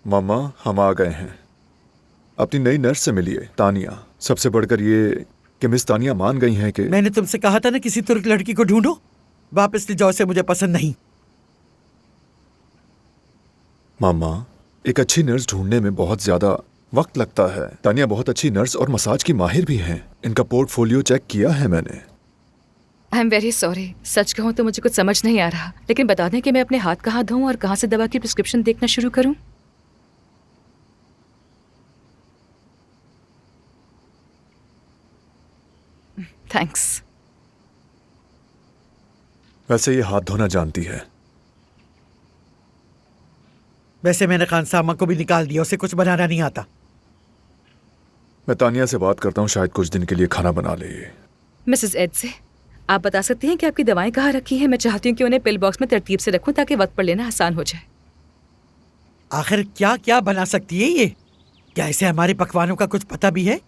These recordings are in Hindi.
मामा, हम आ गए हैं। अपनी नई नर्स से मिलिए, तानिया। सबसे बढ़कर ये कि मिस तानिया मान गई हैं कि मैंने तुमसे कहा था ना किसी तुर्क लड़की को ढूंढो। वापस ले जाओ, से मुझे पसंद नहीं। मामा, एक अच्छी नर्स ढूंढने में बहुत ज्यादा वक्त लगता है। तानिया बहुत अच्छी नर्स और मसाज की माहिर भी हैं। इनका पोर्टफोलियो चेक किया है मैंने। I am very sorry. सच कहूँ तो मुझे कुछ समझ नहीं आ रहा, लेकिन बता दें कि मैं अपने हाथ कहाँ धोऊं और कहाँ से दवा की प्रिस्क्रिप्शन देखना शुरू करूं। थैंक्स। वैसे ये हाथ धोना जानती है। वैसे मैंने खानसामा को भी निकाल दिया, उसे कुछ बनाना नहीं आता। मैं तानिया से बात करता हूँ, शायद कुछ दिन के लिए खाना बना ले। मिसेस एड से आप बता सकती हैं कि आपकी दवाएं कहाँ रखी हैं? मैं चाहती हूँ कि उन्हें पिल बॉक्स में तरतीब से रखूं ताकि वक्त पर लेना आसान हो जाए। आखिर क्या क्या बना सकती है ये? क्या इसे हमारे पकवानों का कुछ पता भी है?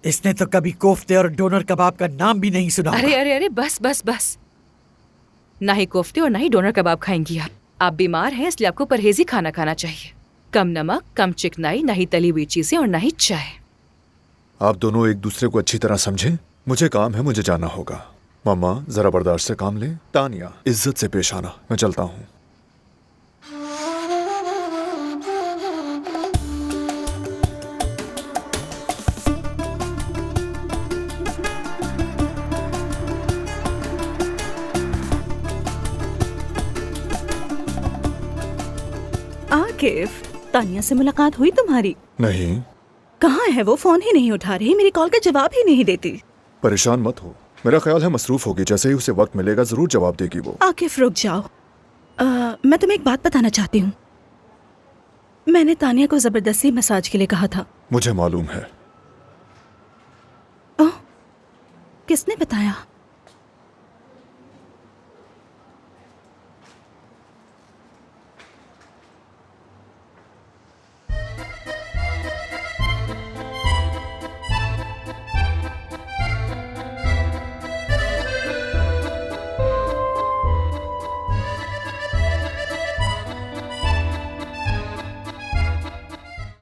इसने तो कभी कोफ्ते और डोनर कबाब का नाम भी नहीं सुना अरे होगा। अरे अरे, बस बस बस। ना ही कोफ्ते और ना ही डोनर कबाब खाएंगी आप बीमार हैं, इसलिए आपको परहेजी खाना खाना चाहिए। कम नमक, कम चिकनाई, ना ही तली हुई चीजें और ना ही चाय। आप दोनों एक दूसरे को अच्छी तरह समझें। मुझे काम है, मुझे जाना होगा। मामा, जरा बर्दाश्त से काम ले। तानिया, इज्जत से पेश आना। मैं चलता हूँ। आकिफ, तानिया से मुलाकात हुई तुम्हारी? नहीं। कहाँ है वो? फोन ही नहीं उठा रही, मेरी कॉल का जवाब ही नहीं देती। परेशान मत हो, मेरा ख्याल है मसरूफ होगी। जैसे ही उसे वक्त मिलेगा जरूर जवाब देगी वो। आकिफ रुक जाओ, मैं तुम्हें एक बात बताना चाहती हूँ। मैंने तानिया को जबरदस्ती मसाज के लिए कहा था। मुझे मालूम है। ओह, किसने बताया?